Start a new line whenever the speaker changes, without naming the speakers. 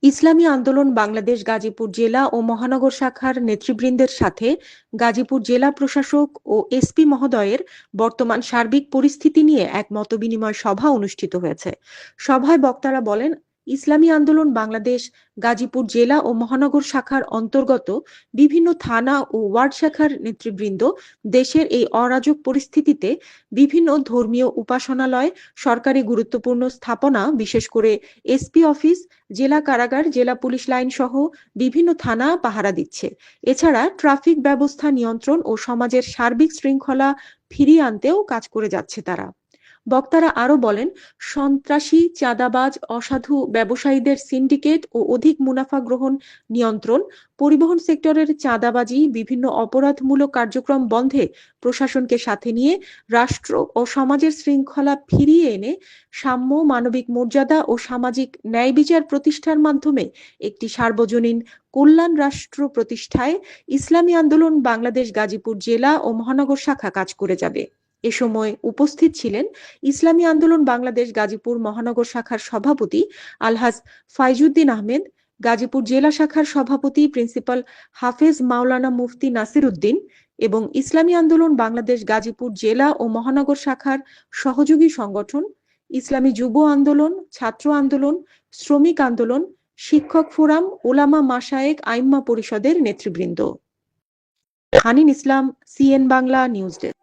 ইসলামী আন্দোলন বাংলাদেশ গাজীপুর জেলা ও মহানগর শাখার নেতৃবৃন্দের সাথে গাজীপুর জেলা প্রশাসক ও এসপি মহোদয়ের বর্তমান সার্বিক পরিস্থিতি নিয়ে এক মতবিনিময় সভা অনুষ্ঠিত হয়েছে। সভায় বক্তারা বলেন, ইসলামী আন্দোলন বাংলাদেশ গাজীপুর জেলা ও মহানগর শাখার অন্তর্গত বিভিন্ন থানা ও ওয়ার্ড শাখার নেতৃবৃন্দ দেশের এই অরাজক পরিস্থিতিতে বিভিন্ন ধর্মীয় উপাসনালয়, সরকারি গুরুত্বপূর্ণ স্থাপনা, বিশেষ করে এসপি অফিস, জেলা কারাগার, জেলা পুলিশ লাইন সহ বিভিন্ন থানা পাহারা দিচ্ছে। এছাড়া ট্রাফিক ব্যবস্থা নিয়ন্ত্রণ ও সমাজের সার্বিক শৃঙ্খলা ফিরিয়ে আনতেও কাজ করে যাচ্ছে তারা। বক্তারা আরো বলেন, সন্ত্রাসী, চাঁদাবাজ, অসাধু ব্যবসায়ীদের সিন্ডিকেট ও অধিক মুনাফা গ্রহণ নিয়ন্ত্রণ, পরিবহন সেক্টরের চাঁদাবাজি, বিভিন্ন অপরাধমূলক কার্যক্রম বন্ধে প্রশাসনকে সাথে নিয়ে রাষ্ট্র ও সমাজের শৃঙ্খলা ফিরিয়ে এনে সাম্য, মানবিক মর্যাদা ও সামাজিক ন্যায় বিচার প্রতিষ্ঠার মাধ্যমে একটি সার্বজনীন কল্যাণ রাষ্ট্র প্রতিষ্ঠায় ইসলামী আন্দোলন বাংলাদেশ গাজীপুর জেলা ও মহানগর শাখা কাজ করে যাবে। এ সময় উপস্থিত ছিলেন ইসলামী আন্দোলন বাংলাদেশ গাজীপুর মহানগর শাখার সভাপতি আলহাজ ফাইজুদ্দিন আহমেদ, গাজীপুর জেলা শাখার সভাপতি প্রিন্সিপাল হাফেজ মাওলানা মুফতি নাসির উদ্দিন এবং ইসলামী আন্দোলন বাংলাদেশ গাজীপুর জেলা ও মহানগর শাখার সহযোগী সংগঠন ইসলামী যুব আন্দোলন, ছাত্র আন্দোলন, শ্রমিক আন্দোলন, শিক্ষক ফোরাম, ওলামা মাশায়েখ আইম্মা পরিষদের নেতৃবৃন্দ। হানিন ইসলাম, সিএন বাংলা নিউজ ডেস্ক।